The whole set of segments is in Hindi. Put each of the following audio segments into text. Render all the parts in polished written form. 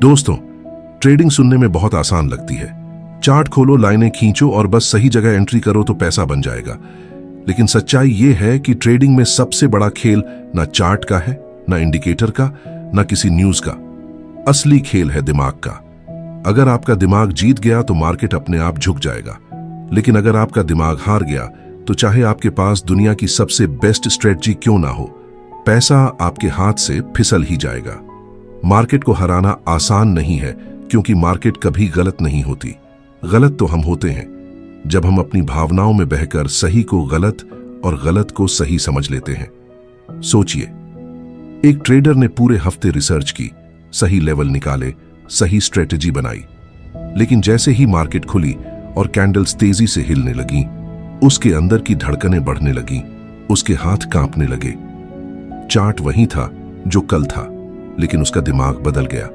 दोस्तों, ट्रेडिंग सुनने में बहुत आसान लगती है। चार्ट खोलो, लाइनें खींचो और बस सही जगह एंट्री करो तो पैसा बन जाएगा। लेकिन सच्चाई ये है कि ट्रेडिंग में सबसे बड़ा खेल ना चार्ट का है, ना इंडिकेटर का, ना किसी न्यूज का। असली खेल है दिमाग का। अगर आपका दिमाग जीत गया तो मार्केट अपने आप झुक जाएगा, लेकिन अगर आपका दिमाग हार गया तो चाहे आपके पास दुनिया की सबसे बेस्ट स्ट्रेटजी क्यों ना हो, पैसा आपके हाथ से फिसल ही जाएगा। मार्केट को हराना आसान नहीं है, क्योंकि मार्केट कभी गलत नहीं होती। गलत तो हम होते हैं जब हम अपनी भावनाओं में बहकर सही को गलत और गलत को सही समझ लेते हैं। सोचिए, एक ट्रेडर ने पूरे हफ्ते रिसर्च की, सही लेवल निकाले, सही स्ट्रेटजी बनाई, लेकिन जैसे ही मार्केट खुली और कैंडल्स तेजी से हिलने लगी, उसके अंदर की धड़कनें बढ़ने लगी, उसके हाथ कांपने लगे। चार्ट वही था जो कल था, लेकिन उसका दिमाग बदल गया,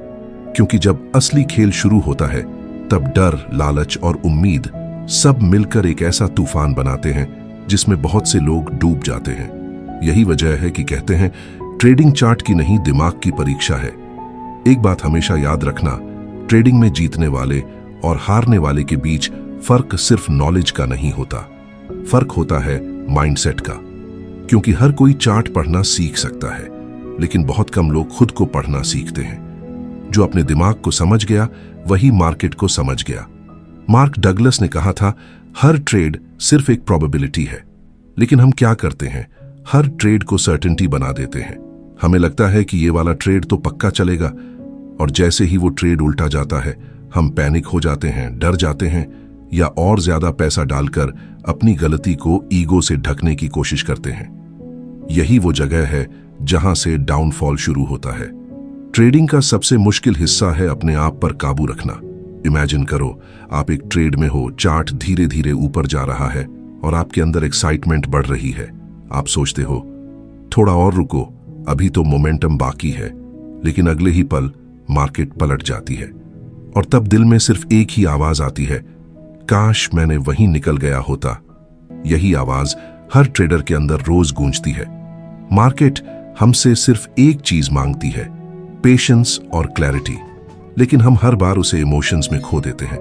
क्योंकि जब असली खेल शुरू होता है तब डर, लालच और उम्मीद सब मिलकर एक ऐसा तूफान बनाते हैं जिसमें बहुत से लोग डूब जाते हैं। यही वजह है कि कहते हैं ट्रेडिंग चार्ट की नहीं, दिमाग की परीक्षा है। एक बात हमेशा याद रखना, ट्रेडिंग में जीतने वाले और हारने वाले के बीच फर्क सिर्फ नॉलेज का नहीं होता, फर्क होता है माइंडसेट का। क्योंकि हर कोई चार्ट पढ़ना सीख सकता है, लेकिन बहुत कम लोग खुद को पढ़ना सीखते हैं। जो अपने दिमाग को समझ गया वही मार्केट को समझ गया। मार्क डगलस ने कहा था, हर ट्रेड सिर्फ एक प्रोबेबिलिटी है। लेकिन हम क्या करते हैं, हर ट्रेड को सर्टेनिटी बना देते हैं। हमें लगता है कि ये वाला ट्रेड तो पक्का चलेगा, और जैसे ही वो ट्रेड उल्टा जाता है हम पैनिक हो जाते हैं, डर जाते हैं, या और ज्यादा पैसा डालकर अपनी गलती को ईगो से ढकने की कोशिश करते हैं। यही वो जगह है जहां से डाउनफॉल शुरू होता है। ट्रेडिंग का सबसे मुश्किल हिस्सा है अपने आप पर काबू रखना। इमेजिन करो, आप एक ट्रेड में हो, चार्ट धीरे धीरे ऊपर जा रहा है और आपके अंदर एक्साइटमेंट बढ़ रही है। आप सोचते हो थोड़ा और रुको, अभी तो मोमेंटम बाकी है, लेकिन अगले ही पल मार्केट पलट जाती है और तब दिल में सिर्फ एक ही आवाज आती है, काश मैंने वहीं निकल गया होता। यही आवाज हर ट्रेडर के अंदर रोज गूंजती है। मार्केट हमसे सिर्फ एक चीज मांगती है, पेशेंस और क्लैरिटी, लेकिन हम हर बार उसे इमोशंस में खो देते हैं।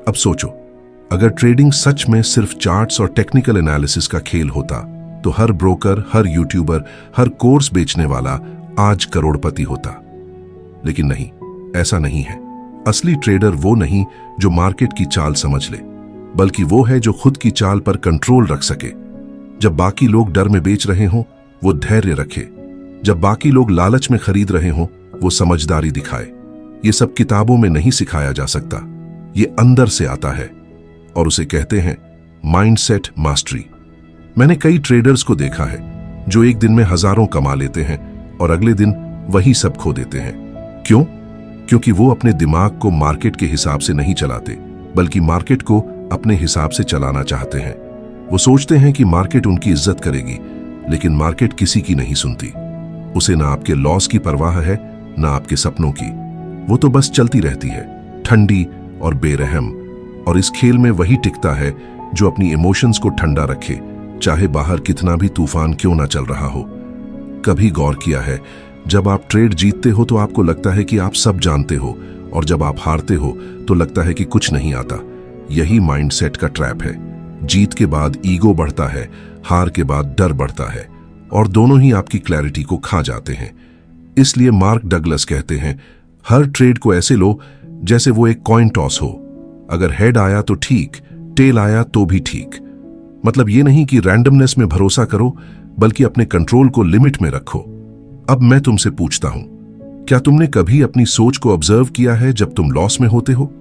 अब सोचो, अगर ट्रेडिंग सच में सिर्फ चार्ट्स और टेक्निकल एनालिसिस का खेल होता तो हर ब्रोकर, हर यूट्यूबर, हर कोर्स बेचने वाला आज करोड़पति होता। लेकिन नहीं, ऐसा नहीं है। असली ट्रेडर वो नहीं जो मार्केट की चाल समझ ले, बल्कि वो है जो खुद की चाल पर कंट्रोल रख सके। जब बाकी लोग डर में बेच रहे हों, वो धैर्य रखे। जब बाकी लोग लालच में खरीद रहे हों, वो समझदारी दिखाए। ये सब किताबों में नहीं सिखाया जा सकता, ये अंदर से आता है, और उसे कहते हैं माइंडसेट मास्टरी। मैंने कई ट्रेडर्स को देखा है जो एक दिन में हजारों कमा लेते हैं और अगले दिन वही सब खो देते हैं। क्यों? क्योंकि वो अपने दिमाग को मार्केट के हिसाब से नहीं चलाते, बल्कि मार्केट को अपने हिसाब से चलाना चाहते हैं। वो सोचते हैं कि मार्केट उनकी इज्जत करेगी, लेकिन मार्केट किसी की नहीं सुनती। उसे ना आपके लॉस की परवाह है, ना आपके सपनों की। वो तो बस चलती रहती है, ठंडी और बेरहम। और इस खेल में वही टिकता है जो अपनी इमोशंस को ठंडा रखे, चाहे बाहर कितना भी तूफान क्यों ना चल रहा हो। कभी गौर किया है, जब आप ट्रेड जीतते हो तो आपको लगता है कि आप सब जानते हो, और जब आप हारते हो तो लगता है कि कुछ नहीं आता। यही माइंडसेट का ट्रैप है। जीत के बाद ईगो बढ़ता है, हार के बाद डर बढ़ता है, और दोनों ही आपकी क्लैरिटी को खा जाते हैं। इसलिए मार्क डगलस कहते हैं, हर ट्रेड को ऐसे लो जैसे वो एक कॉइन टॉस हो। अगर हेड आया तो ठीक, टेल आया तो भी ठीक। मतलब ये नहीं कि रैंडमनेस में भरोसा करो, बल्कि अपने कंट्रोल को लिमिट में रखो। अब मैं तुमसे पूछता हूं, क्या तुमने कभी अपनी सोच को ऑब्जर्व किया है जब तुम लॉस में होते हो?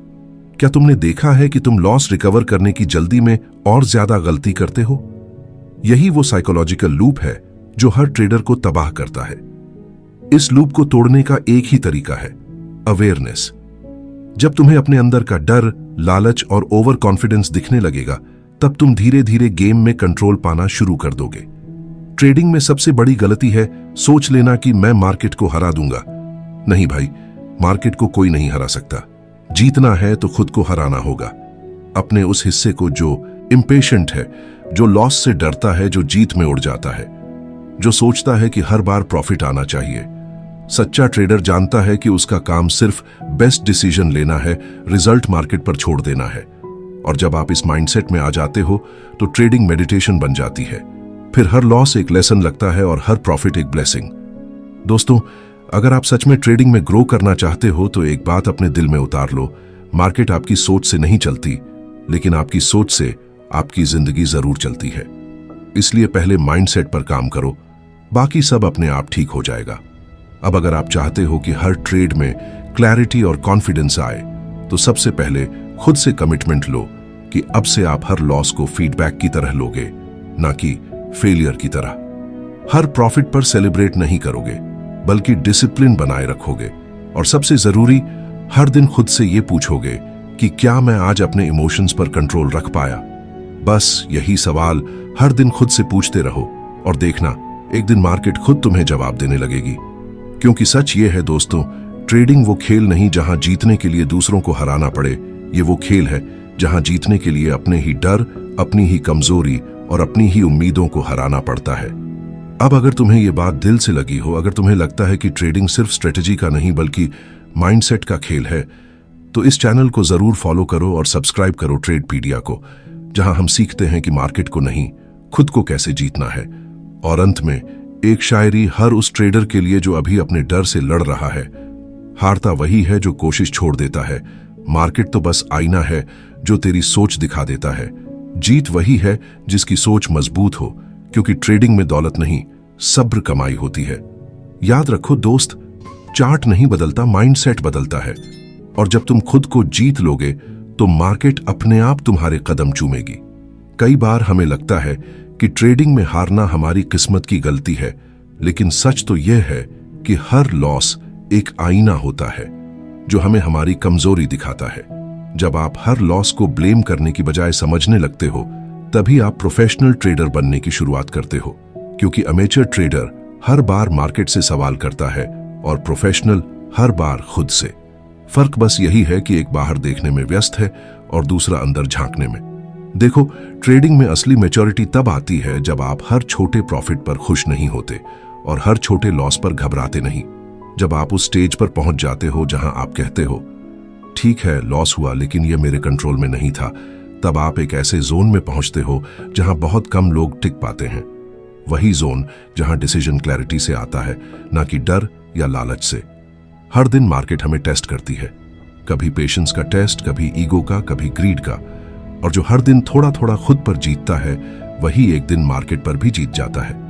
क्या तुमने देखा है कि तुम लॉस रिकवर करने की जल्दी में और ज्यादा गलती करते हो? यही वो साइकोलॉजिकल लूप है जो हर ट्रेडर को तबाह करता है। इस लूप को तोड़ने का एक ही तरीका है, अवेयरनेस। जब तुम्हें अपने अंदर का डर, लालच और ओवर कॉन्फिडेंस दिखने लगेगा, तब तुम धीरे धीरे गेम में कंट्रोल पाना शुरू कर दोगे। ट्रेडिंग में सबसे बड़ी गलती है सोच लेना कि मैं मार्केट को हरा दूंगा। नहीं भाई, मार्केट को कोई नहीं हरा सकता। जीतना है तो खुद को हराना होगा। अपने उस हिस्से को जो इम्पेशेंट है, जो लॉस से डरता है, जो जीत में उड़ जाता है, जो सोचता है कि हर बार प्रॉफिट आना चाहिए। सच्चा ट्रेडर जानता है कि उसका काम सिर्फ बेस्ट डिसीजन लेना है, रिजल्ट मार्केट पर छोड़ देना है। और जब आप इस माइंडसेट में आ जाते हो तो ट्रेडिंग मेडिटेशन बन जाती है। फिर हर लॉस एक लेसन लगता है और हर प्रॉफिट एक ब्लेसिंग। दोस्तों, अगर आप सच में ट्रेडिंग में ग्रो करना चाहते हो तो एक बात अपने दिल में उतार लो, मार्केट आपकी सोच से नहीं चलती, लेकिन आपकी सोच से आपकी जिंदगी जरूर चलती है। इसलिए पहले माइंडसेट पर काम करो, बाकी सब अपने आप ठीक हो जाएगा। अब अगर आप चाहते हो कि हर ट्रेड में क्लैरिटी और कॉन्फिडेंस आए तो सबसे पहले खुद से कमिटमेंट लो कि अब से आप हर लॉस को फीडबैक की तरह लोगे, ना कि फेलियर की तरह। हर प्रॉफिट पर सेलिब्रेट नहीं करोगे, बल्कि डिसिप्लिन बनाए रखोगे। और सबसे जरूरी, हर दिन खुद से ये पूछोगे कि क्या मैं आज अपने इमोशंस पर कंट्रोल रख पाया। बस यही सवाल हर दिन खुद से पूछते रहो और देखना, एक दिन मार्केट खुद तुम्हें जवाब देने लगेगी। क्योंकि सच ये है दोस्तों, ट्रेडिंग वो खेल नहीं जहां जीतने के लिए दूसरों को हराना पड़े। ये वो खेल है जहां जीतने के लिए अपने ही डर, अपनी ही कमजोरी और अपनी ही उम्मीदों को हराना पड़ता है। अब अगर तुम्हें ये बात दिल से लगी हो, अगर तुम्हें लगता है कि ट्रेडिंग सिर्फ स्ट्रेटेजी का नहीं बल्कि माइंडसेट का खेल है, तो इस चैनल को जरूर फॉलो करो और सब्सक्राइब करो ट्रेडपीडिया को, जहां हम सीखते हैं कि मार्केट को नहीं, खुद को कैसे जीतना है। और अंत में एक शायरी हर उस ट्रेडर के लिए जो अभी अपने डर से लड़ रहा है। हारता वही है जो कोशिश छोड़ देता है, मार्केट तो बस आईना है जो तेरी सोच दिखा देता है। जीत वही है जिसकी सोच मजबूत हो, क्योंकि ट्रेडिंग में दौलत नहीं, सब्र कमाई होती है। याद रखो दोस्त, चार्ट नहीं बदलता, माइंडसेट बदलता है। और जब तुम खुद को जीत लोगे तो मार्केट अपने आप तुम्हारे कदम चूमेगी। कई बार हमें लगता है कि ट्रेडिंग में हारना हमारी किस्मत की गलती है, लेकिन सच तो यह है कि हर लॉस एक आईना होता है जो हमें हमारी कमजोरी दिखाता है। जब आप हर लॉस को ब्लेम करने की बजाय समझने लगते हो, तभी आप प्रोफेशनल ट्रेडर बनने की शुरुआत करते हो। क्योंकि अमेचर ट्रेडर हर बार मार्केट से सवाल करता है और प्रोफेशनल हर बार खुद से। फर्क बस यही है कि एक बाहर देखने में व्यस्त है और दूसरा अंदर झांकने में। देखो, ट्रेडिंग में असली मैच्योरिटी तब आती है जब आप हर छोटे प्रॉफिट पर खुश नहीं होते और हर छोटे लॉस पर घबराते नहीं। जब आप उस स्टेज पर पहुंच जाते हो जहां आप कहते हो, ठीक है लॉस हुआ लेकिन यह मेरे कंट्रोल में नहीं था, तब आप एक ऐसे जोन में पहुंचते हो जहां बहुत कम लोग टिक पाते हैं। वही जोन जहां डिसीजन क्लैरिटी से आता है, ना कि डर या लालच से। हर दिन मार्केट हमें टेस्ट करती है, कभी पेशेंस का टेस्ट, कभी ईगो का, कभी ग्रीड का। और जो हर दिन थोड़ा थोड़ा खुद पर जीतता है, वही एक दिन मार्केट पर भी जीत जाता है।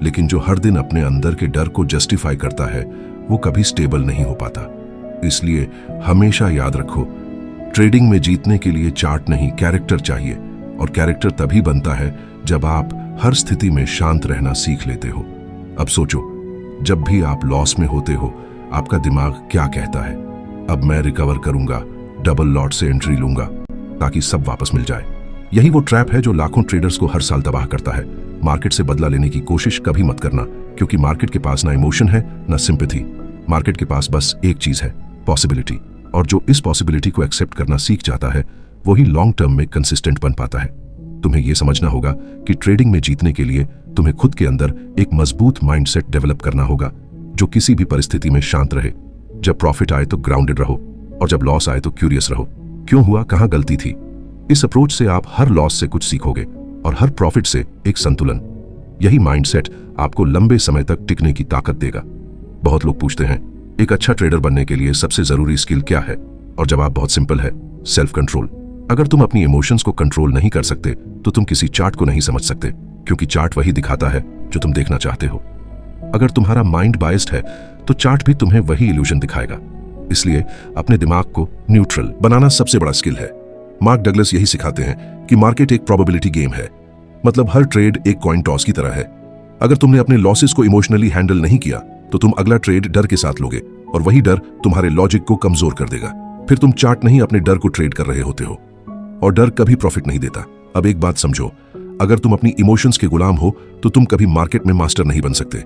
लेकिन जो हर दिन अपने अंदर के डर को जस्टिफाई करता है, वो कभी स्टेबल नहीं हो पाता। इसलिए हमेशा याद रखो, ट्रेडिंग में जीतने के लिए चार्ट नहीं, कैरेक्टर चाहिए। और कैरेक्टर तभी बनता है जब आप हर स्थिति में शांत रहना सीख लेते हो। अब सोचो, जब भी आप लॉस में होते हो, आपका दिमाग क्या कहता है? अब मैं रिकवर करूंगा, डबल लॉट से एंट्री लूंगा ताकि सब वापस मिल जाए। यही वो ट्रैप है जो लाखों ट्रेडर्स को हर साल तबाह करता है। मार्केट से बदला लेने की कोशिश कभी मत करना, क्योंकि मार्केट के पास ना इमोशन है ना सिंपैथी। मार्केट के पास बस एक चीज है, पॉसिबिलिटी। और जो इस पॉसिबिलिटी को एक्सेप्ट करना सीख जाता है, वही लॉन्ग टर्म में कंसिस्टेंट बन पाता है। तुम्हें यह समझना होगा कि ट्रेडिंग में जीतने के लिए तुम्हें खुद के अंदर एक मजबूत माइंडसेट डेवलप करना होगा, जो किसी भी परिस्थिति में शांत रहे। जब प्रॉफिट आए तो ग्राउंडेड रहो, और जब लॉस आए तो क्यूरियस रहो। क्यों हुआ, कहां गलती थी? इस अप्रोच से आप हर लॉस से कुछ सीखोगे और हर प्रॉफिट से एक संतुलन। यही माइंडसेट आपको लंबे समय तक टिकने की ताकत देगा। बहुत लोग पूछते हैं, एक अच्छा ट्रेडर बनने के लिए सबसे जरूरी स्किल क्या है? और जवाब बहुत सिंपल है, सेल्फ कंट्रोल। अगर तुम अपनी इमोशंस को कंट्रोल नहीं कर सकते तो तुम किसी चार्ट को नहीं समझ सकते, क्योंकि चार्ट वही दिखाता है जो तुम देखना चाहते हो। अगर तुम्हारा माइंड बायस्ड है तो चार्ट भी तुम्हें वही इल्यूजन दिखाएगा। इसलिए अपने दिमाग को न्यूट्रल बनाना सबसे बड़ा स्किल है। मार्क डगलस यही सिखाते हैं कि मार्केट एक प्रोबेबिलिटी गेम है, मतलब हर ट्रेड एक कॉइन टॉस की तरह है। अगर तुमने अपने लॉसेस को इमोशनली हैंडल नहीं किया तो तुम अगला ट्रेड डर के साथ लोगे, और वही डर तुम्हारे लॉजिक को कमजोर कर देगा। फिर तुम चार्ट नहीं, अपने डर को ट्रेड कर रहे होते हो, और डर कभी प्रॉफिट नहीं देता। अब एक बात समझो, अगर तुम अपनी इमोशंस के गुलाम हो तो तुम कभी मार्केट में मास्टर नहीं बन सकते।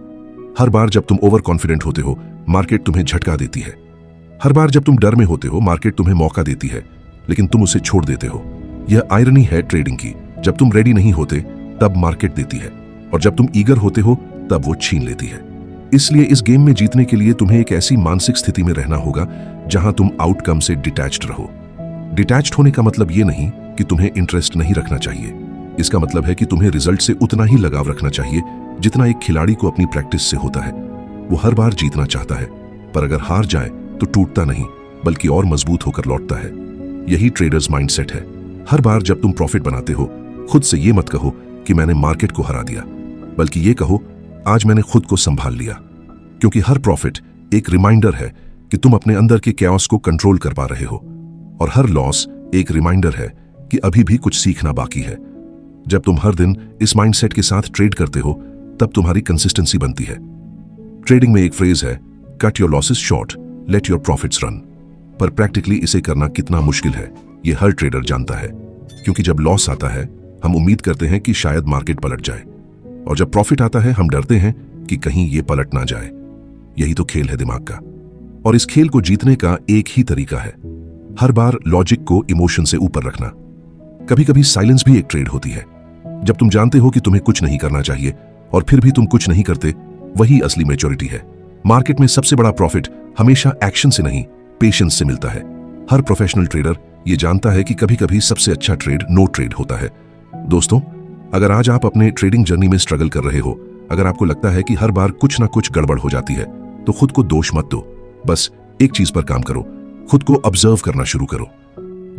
हर बार जब तुम ओवर कॉन्फिडेंट होते हो, मार्केट तुम्हें झटका देती है। हर बार जब तुम डर में होते हो, मार्केट तुम्हें मौका देती है, लेकिन तुम उसे छोड़ देते हो। यह आयरनी है ट्रेडिंग की। जब तुम रेडी नहीं होते तब मार्केट देती है, और जब तुम ईगर होते हो तब वो छीन लेती है। इसलिए इस गेम में जीतने के लिए तुम्हें एक ऐसी मानसिक स्थिति में रहना होगा जहां तुम आउटकम से डिटैच्ड रहो। डिटैच्ड होने का मतलब ये नहीं कि तुम्हें इंटरेस्ट नहीं रखना चाहिए। इसका मतलब है कि तुम्हें रिजल्ट से उतना ही लगाव रखना चाहिए जितना एक खिलाड़ी को अपनी प्रैक्टिस से होता है। वो हर बार जीतना चाहता है, पर अगर हार जाए तो टूटता नहीं बल्कि और मजबूत होकर लौटता है। यही ट्रेडर्स माइंडसेट है। हर बार जब तुम प्रॉफिट बनाते हो, खुद से ये मत कहो कि मैंने मार्केट को हरा दिया, बल्कि ये कहो आज मैंने खुद को संभाल लिया। क्योंकि हर प्रॉफिट एक रिमाइंडर है कि तुम अपने अंदर के कैओस को कंट्रोल कर पा रहे हो, और हर लॉस एक रिमाइंडर है कि अभी भी कुछ सीखना बाकी है। जब तुम हर दिन इस माइंडसेट के साथ ट्रेड करते हो, तब तुम्हारी कंसिस्टेंसी बनती है। ट्रेडिंग में एक फ्रेज है, cut your losses short, let your profits run. पर प्रैक्टिकली इसे करना कितना मुश्किल है, ये हर ट्रेडर जानता है। क्योंकि जब लॉस आता है, हम उम्मीद करते हैं कि शायद मार्केट पलट जाए, और जब प्रॉफिट आता है, हम डरते हैं कि कहीं ये पलट ना जाए। यही तो खेल है दिमाग का। और इस खेल को जीतने का एक ही तरीका है, हर बार लॉजिक को इमोशन से ऊपर रखना। कभी कभी साइलेंस भी एक ट्रेड होती है। जब तुम जानते हो कि तुम्हें कुछ नहीं करना चाहिए और फिर भी तुम कुछ नहीं करते, वही असली मैच्योरिटी है। मार्केट में सबसे बड़ा प्रॉफिट हमेशा एक्शन से नहीं, पेशेंस से मिलता है। हर प्रोफेशनल ट्रेडर ये जानता है कि कभी कभी सबसे अच्छा ट्रेड नो ट्रेड होता है। दोस्तों, अगर आज आप अपने ट्रेडिंग जर्नी में स्ट्रगल कर रहे हो, अगर आपको लगता है कि हर बार कुछ ना कुछ गड़बड़ हो जाती है, तो खुद को दोष मत दो। बस एक चीज पर काम करो, खुद को ऑब्जर्व करना शुरू करो।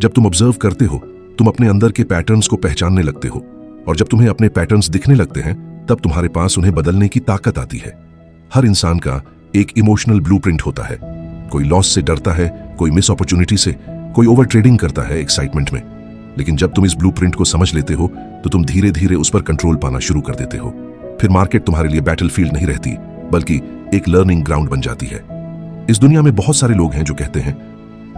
जब तुम ऑब्जर्व करते हो, तुम अपने अंदर के पैटर्न्स को पहचानने लगते हो, और जब तुम्हें अपने पैटर्न्स दिखने लगते हैं, तब तुम्हारे पास उन्हें बदलने की ताकत आती है। हर इंसान का एक इमोशनल ब्लूप्रिंट होता है। कोई लॉस से डरता है, कोई मिस अपॉर्चुनिटी से, कोई ओवर ट्रेडिंग करता है एक्साइटमेंट में। लेकिन जब तुम इस ब्लूप्रिंट को समझ लेते हो, तो तुम धीरे धीरे उस पर कंट्रोल पाना शुरू कर देते हो। फिर मार्केट तुम्हारे लिए बैटलफील्ड नहीं रहती, बल्कि एक लर्निंग ग्राउंड बन जाती है। इस दुनिया में बहुत सारे लोग हैं जो कहते हैं,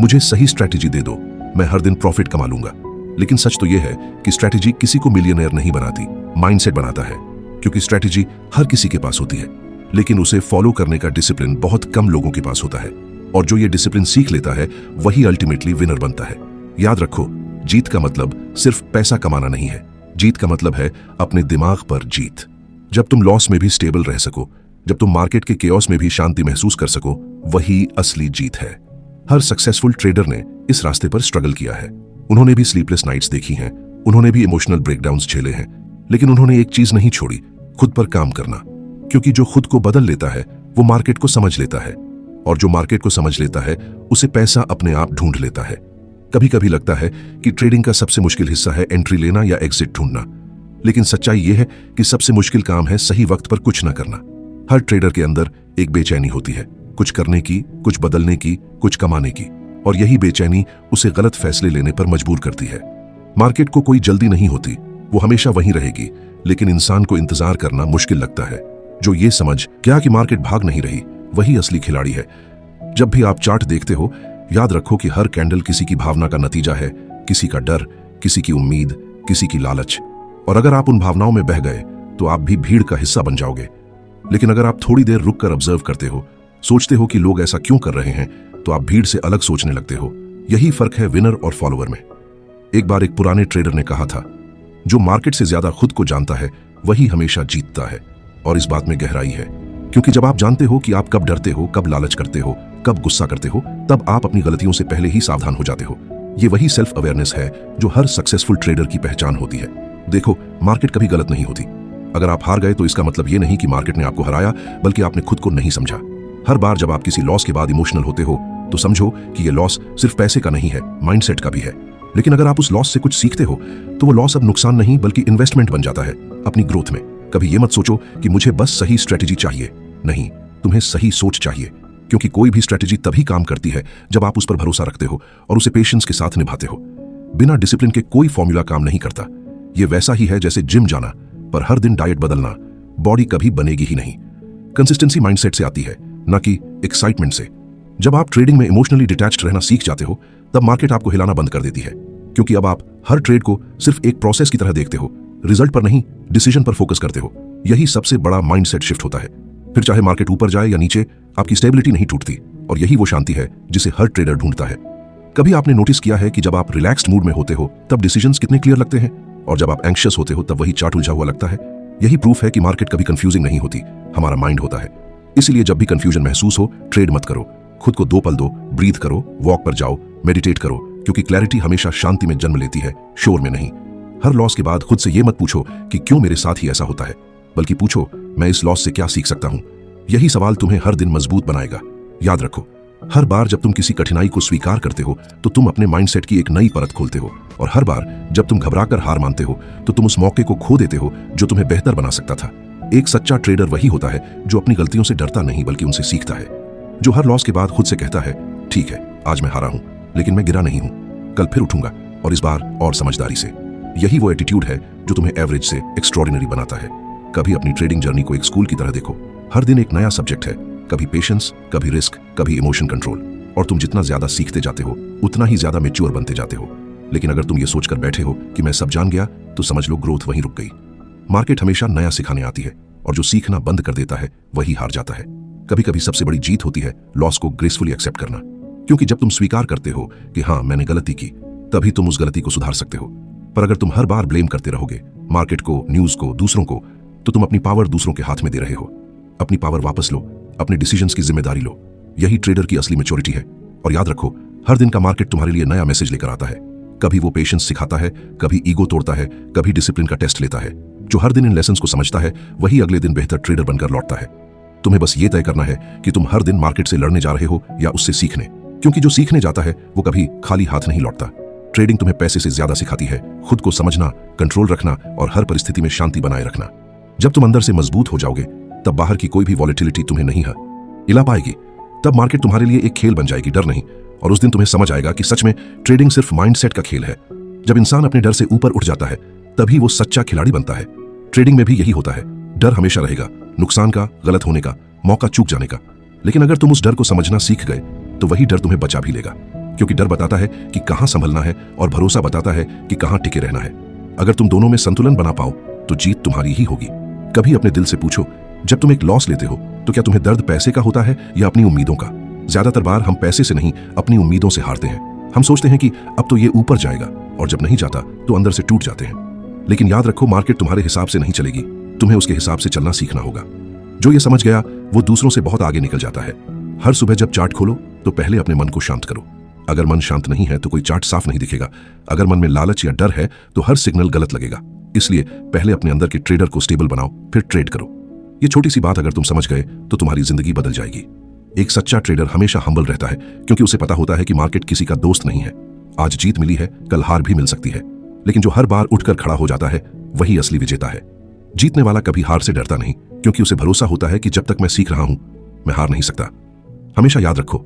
मुझे सही स्ट्रैटेजी दे दो, मैं हर दिन प्रॉफिट कमा लूंगा। लेकिन सच तो यह है कि स्ट्रैटेजी किसी को मिलियनेयर नहीं बनाती, माइंडसेट बनाता है। क्योंकि स्ट्रैटेजी हर किसी के पास होती है, लेकिन उसे फॉलो करने का डिसिप्लिन बहुत कम लोगों के पास होता है। और जो ये डिसिप्लिन सीख लेता है, वही अल्टीमेटली विनर बनता है। याद रखो, जीत का मतलब सिर्फ पैसा कमाना नहीं है। जीत का मतलब है अपने दिमाग पर जीत। जब तुम लॉस में भी स्टेबल रह सको, जब तुम मार्केट के केओस में भी शांति महसूस कर सको, वही असली जीत है। हर सक्सेसफुल ट्रेडर ने इस रास्ते पर स्ट्रगल किया है। उन्होंने भी स्लीपलेस नाइट्स देखी हैं, उन्होंने भी इमोशनल ब्रेकडाउन्स झेले हैं, लेकिन उन्होंने एक चीज नहीं छोड़ी, खुद पर काम करना। क्योंकि जो खुद को बदल लेता है, वो मार्केट को समझ लेता है, और जो मार्केट को समझ लेता है, उसे पैसा अपने आप ढूंढ लेता है। कभी कभी लगता है कि ट्रेडिंग का सबसे मुश्किल हिस्सा है एंट्री लेना या एग्जिट ढूंढना, लेकिन सच्चाई यह है कि सबसे मुश्किल काम है सही वक्त पर कुछ न करना। हर ट्रेडर के अंदर एक बेचैनी होती है, कुछ करने की, कुछ बदलने की, कुछ कमाने की, और यही बेचैनी उसे गलत फैसले लेने पर मजबूर करती है। मार्केट को कोई जल्दी नहीं होती, वो हमेशा वहीं रहेगी, लेकिन इंसान को इंतजार करना मुश्किल लगता है। जो ये समझ गया कि मार्केट भाग नहीं रही, वही असली खिलाड़ी है। जब भी आप चार्ट देखते हो, याद रखो कि हर कैंडल किसी की भावना का नतीजा है, किसी का डर, किसी की उम्मीद, किसी की लालच। और अगर आप उन भावनाओं में बह गए, तो आप भी भीड़ का हिस्सा बन जाओगे। लेकिन अगर आप थोड़ी देर रुककर ऑब्जर्व करते हो, सोचते हो कि लोग ऐसा क्यों कर रहे हैं, तो आप भीड़ से अलग सोचने लगते हो। यही फर्क है विनर और फॉलोअर में। एक बार एक पुराने ट्रेडर ने कहा था, जो मार्केट से ज्यादा खुद को जानता है, वही हमेशा जीतता है। और इस बात में गहराई है, क्योंकि जब आप जानते हो कि आप कब डरते हो, कब लालच करते हो, कब गुस्सा करते हो, तब आप अपनी गलतियों से पहले ही सावधान हो जाते हो। ये वही सेल्फ अवेयरनेस है जो हर सक्सेसफुल ट्रेडर की पहचान होती है। देखो, मार्केट कभी गलत नहीं होती। अगर आप हार गए, तो इसका मतलब ये नहीं कि मार्केट ने आपको हराया, बल्कि आपने खुद को नहीं समझा। हर बार जब आप किसी लॉस के बाद इमोशनल होते हो, तो समझो कि ये लॉस सिर्फ पैसे का नहीं है, माइंडसेट का भी है। लेकिन अगर आप उस लॉस से कुछ सीखते हो, तो वो लॉस अब नुकसान नहीं बल्कि इन्वेस्टमेंट बन जाता है अपनी ग्रोथ में। कभी ये मत सोचो कि मुझे बस सही स्ट्रेटेजी चाहिए। नहीं, तुम्हें सही सोच चाहिए, क्योंकि कोई भी स्ट्रेटेजी तभी काम करती है जब आप उस पर भरोसा रखते हो और उसे पेशेंस के साथ निभाते हो। बिना डिसिप्लिन के कोई फॉर्मूला काम नहीं करता। ये वैसा ही है जैसे जिम जाना, पर हर दिन डाइट बदलना, बॉडी कभी बनेगी ही नहीं। कंसिस्टेंसी माइंडसेट से आती है, ना कि एक्साइटमेंट से। जब आप ट्रेडिंग में इमोशनली डिटैच्ड रहना सीख जाते हो, तब मार्केट आपको हिलाना बंद कर देती है, क्योंकि अब आप हर ट्रेड को सिर्फ एक प्रोसेस की तरह देखते हो, रिजल्ट पर नहीं, डिसीजन पर फोकस करते हो। यही सबसे बड़ा माइंडसेट शिफ्ट होता है। फिर चाहे मार्केट ऊपर जाए या नीचे, आपकी स्टेबिलिटी नहीं टूटती, और यही वो शांति है जिसे हर ट्रेडर ढूंढता है। कभी आपने नोटिस किया है कि जब आप रिलैक्स्ड मूड में होते हो, तब डिसीजंस कितने क्लियर लगते हैं, और जब आप एंग्शियस होते हो, तब वही चार्ट उलझा हुआ लगता है। यही प्रूफ है कि मार्केट कभी कंफ्यूजिंग नहीं होती, हमारा माइंड होता है। इसलिए जब भी कंफ्यूजन महसूस हो, ट्रेड मत करो, खुद को 2 पल दो, ब्रीथ करो, वॉक पर जाओ, मेडिटेट करो, क्योंकि क्लैरिटी हमेशा शांति में जन्म लेती है, शोर में नहीं। हर लॉस के बाद खुद से यह मत पूछो कि क्यों मेरे साथ ही ऐसा होता है, बल्कि पूछो मैं इस लॉस से क्या सीख सकता हूं। यही सवाल तुम्हें हर दिन मजबूत बनाएगा। याद रखो, हर बार जब तुम किसी कठिनाई को स्वीकार करते हो तो तुम अपने माइंडसेट की एक नई परत खोलते हो, और हर बार जब तुम घबराकर हार मानते हो तो तुम उस मौके को खो देते हो जो तुम्हें बेहतर बना सकता था। एक सच्चा ट्रेडर वही होता है जो अपनी गलतियों से डरता नहीं बल्कि उनसे सीखता है, जो हर लॉस के बाद खुद से कहता है ठीक है, आज मैं हारा हूं लेकिन मैं गिरा नहीं हूं, कल फिर उठूंगा और इस बार और समझदारी से। यही वो एटीट्यूड है जो तुम्हें एवरेज से एक्स्ट्रॉर्डिनरी बनाता है। कभी अपनी ट्रेडिंग जर्नी को एक स्कूल की तरह देखो, हर दिन एक नया सब्जेक्ट है, कभी पेशेंस, कभी रिस्क, कभी इमोशन कंट्रोल, और तुम जितना ज्यादा सीखते जाते हो उतना ही ज्यादा मैच्योर बनते जाते हो। लेकिन अगर तुम ये सोचकर बैठे हो कि मैं सब जान गया, तो समझ लो ग्रोथ वहीं रुक गई। मार्केट हमेशा नया सिखाने आती है, और जो सीखना बंद कर देता है वही हार जाता है। कभी कभी सबसे बड़ी जीत होती है लॉस को ग्रेसफुली एक्सेप्ट करना, क्योंकि जब तुम स्वीकार करते हो कि हाँ मैंने गलती की, तभी तुम उस गलती को सुधार सकते हो। पर अगर तुम हर बार ब्लेम करते रहोगे, मार्केट को, न्यूज को, दूसरों को, तो तुम अपनी पावर दूसरों के हाथ में दे रहे हो। अपनी पावर वापस लो, अपने डिसीजंस की जिम्मेदारी लो। यही ट्रेडर की असली मैच्योरिटी है। और याद रखो, हर दिन का मार्केट तुम्हारे लिए नया मैसेज लेकर आता है। कभी वो पेशेंस सिखाता है, कभी ईगो तोड़ता है, कभी डिसिप्लिन का टेस्ट लेता है। जो हर दिन इन लेसन्स को समझता है वही अगले दिन बेहतर ट्रेडर बनकर लौटता है। तुम्हें बस ये तय करना है कि तुम हर दिन मार्केट से लड़ने जा रहे हो या उससे सीखने, क्योंकि जो सीखने जाता है वो कभी खाली हाथ नहीं लौटता। ट्रेडिंग तुम्हें पैसे से ज्यादा सिखाती है खुद को समझना, कंट्रोल रखना और हर परिस्थिति में शांति बनाए रखना। जब तुम अंदर से मजबूत हो जाओगे, तब बाहर की कोई भी वॉलेटिलिटी तुम्हें नहीं हिला पाएगी। तब मार्केट तुम्हारे लिए एक खेल बन जाएगी, डर नहीं। और उस दिन तुम्हें समझ आएगा कि सच में ट्रेडिंग सिर्फ माइंडसेट का खेल है। जब इंसान अपने डर से ऊपर उठ जाता है, तभी वो सच्चा खिलाड़ी बनता है। ट्रेडिंग में भी यही होता है, डर हमेशा रहेगा, नुकसान का, गलत होने का, मौका चूक जाने का। लेकिन अगर तुम उस डर को समझना सीख गए, तो वही डर तुम्हें बचा भी लेगा, क्योंकि डर बताता है कि कहां संभलना है और भरोसा बताता है कि कहां टिके रहना है। अगर तुम दोनों में संतुलन बना पाओ, तो जीत तुम्हारी ही होगी। कभी अपने दिल से पूछो, जब तुम एक लॉस लेते हो तो क्या तुम्हें दर्द पैसे का होता है या अपनी उम्मीदों का? ज्यादातर बार हम पैसे से नहीं, अपनी उम्मीदों से हारते हैं। हम सोचते हैं कि अब तो ये ऊपर जाएगा, और जब नहीं जाता तो अंदर से टूट जाते हैं। लेकिन याद रखो, मार्केट तुम्हारे हिसाब से नहीं चलेगी, तुम्हें उसके हिसाब से चलना सीखना होगा। जो ये समझ गया वो दूसरों से बहुत आगे निकल जाता है। हर सुबह जब चार्ट खोलो तो पहले अपने मन को शांत करो। अगर मन शांत नहीं है तो कोई चार्ट साफ नहीं दिखेगा। अगर मन में लालच या डर है तो हर सिग्नल गलत लगेगा। इसलिए पहले अपने अंदर के ट्रेडर को स्टेबल बनाओ, फिर ट्रेड करो। ये छोटी सी बात अगर तुम समझ गए तो तुम्हारी जिंदगी बदल जाएगी। एक सच्चा ट्रेडर हमेशा हम्बल रहता है, क्योंकि उसे पता होता है कि मार्केट किसी का दोस्त नहीं है। आज जीत मिली है, कल हार भी मिल सकती है, लेकिन जो हर बार उठकर खड़ा हो जाता है वही असली विजेता है। जीतने वाला कभी हार से डरता नहीं, क्योंकि उसे भरोसा होता है कि जब तक मैं सीख रहा हूं, मैं हार नहीं सकता। हमेशा याद रखो,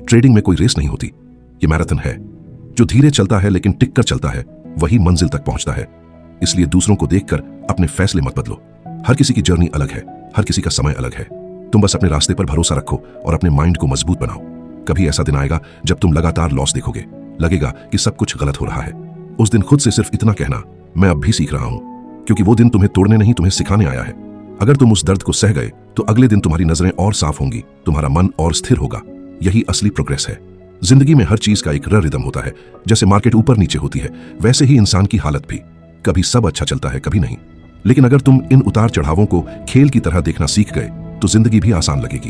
ट्रेडिंग में कोई रेस नहीं होती, ये मैराथन है। जो धीरे चलता है लेकिन टिक कर चलता है, वही मंजिल तक पहुंचता है। इसलिए दूसरों को देखकर अपने फैसले मत बदलो। हर किसी की जर्नी अलग है, हर किसी का समय अलग है। तुम बस अपने रास्ते पर भरोसा रखो और अपने माइंड को मजबूत बनाओ। कभी ऐसा दिन आएगा जब तुम लगातार लॉस देखोगे, लगेगा कि सब कुछ गलत हो रहा है। उस दिन खुद से सिर्फ इतना कहना, मैं अब भी सीख रहा हूं, क्योंकि वो दिन तुम्हें तोड़ने नहीं, तुम्हें सिखाने आया है। अगर तुम उस दर्द को सह गए तो अगले दिन तुम्हारी नजरें और साफ होंगी, तुम्हारा मन और स्थिर होगा। यही असली प्रोग्रेस है। जिंदगी में हर चीज का एक रिदम होता है। जैसे मार्केट ऊपर नीचे होती है, वैसे ही इंसान की हालत भी। कभी सब अच्छा चलता है, कभी नहीं। लेकिन अगर तुम इन उतार चढ़ावों को खेल की तरह देखना सीख गए तो जिंदगी भी आसान लगेगी,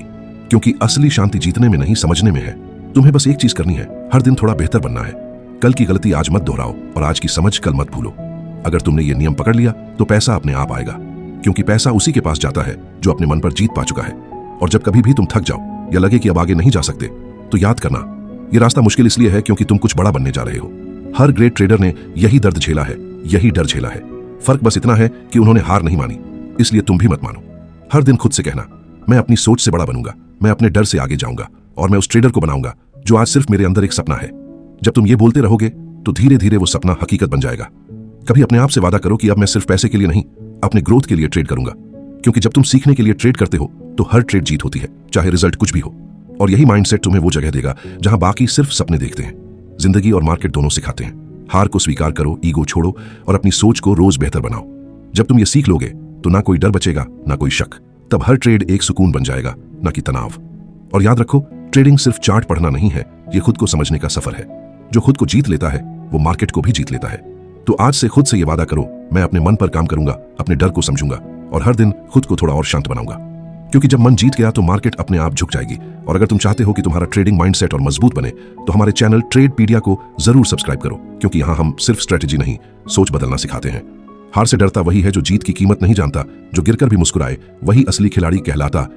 क्योंकि असली शांति जीतने में नहीं, समझने में है। तुम्हें बस एक चीज करनी है, हर दिन थोड़ा बेहतर बनना है। कल की गलती आज मत दोहराओ और आज की समझ कल मत भूलो। अगर तुमने ये नियम पकड़ लिया तो पैसा अपने आप आएगा, क्योंकि पैसा उसी के पास जाता है जो अपने मन पर जीत पा चुका है। और जब कभी भी तुम थक जाओ या लगे कि अब आगे नहीं जा सकते, तो याद करना, ये रास्ता मुश्किल इसलिए है क्योंकि तुम कुछ बड़ा बनने जा रहे हो। हर ग्रेट ट्रेडर ने यही दर्द झेला है, यही डर झेला है। फर्क बस इतना है कि उन्होंने हार नहीं मानी। इसलिए तुम भी मत मानो। हर दिन खुद से कहना, मैं अपनी सोच से बड़ा बनूंगा, मैं अपने डर से आगे जाऊंगा और मैं उस ट्रेडर को बनाऊंगा जो आज सिर्फ मेरे अंदर एक सपना है। जब तुम ये बोलते रहोगे तो धीरे धीरे वो सपना हकीकत बन जाएगा। कभी अपने आप से वादा करो कि अब मैं सिर्फ पैसे के लिए नहीं, अपने ग्रोथ के लिए ट्रेड करूंगा, क्योंकि जब तुम सीखने के लिए ट्रेड करते हो तो हर ट्रेड जीत होती है, चाहे रिजल्ट कुछ भी हो। और यही माइंडसेट तुम्हें वो जगह देगा जहां बाकी सिर्फ सपने देखते हैं। जिंदगी और मार्केट दोनों सिखाते हैं, हार को स्वीकार करो, ईगो छोड़ो और अपनी सोच को रोज बेहतर बनाओ। जब तुम ये सीख लोगे तो ना कोई डर बचेगा, ना कोई शक। तब हर ट्रेड एक सुकून बन जाएगा, ना कि तनाव। और याद रखो, ट्रेडिंग सिर्फ चार्ट पढ़ना नहीं है, ये खुद को समझने का सफर है। जो खुद को जीत लेता है वो मार्केट को भी जीत लेता है। तो आज से खुद से ये वादा करो, मैं अपने मन पर काम करूंगा, अपने डर को समझूंगा और हर दिन खुद को थोड़ा और शांत बनाऊंगा। क्योंकि जब मन जीत गया तो मार्केट अपने आप झुक जाएगी। और अगर तुम चाहते हो कि तुम्हारा ट्रेडिंग माइंडसेट और मजबूत बने तो हमारे चैनल ट्रेडपीडिया को जरूर सब्सक्राइब करो, क्योंकि यहाँ हम सिर्फ स्ट्रेटेजी नहीं, सोच बदलना सिखाते हैं। हार से डरता वही है जो जीत की कीमत नहीं जानता, जो गिरकर भी मुस्कुराए वही असली खिलाड़ी कहलाता।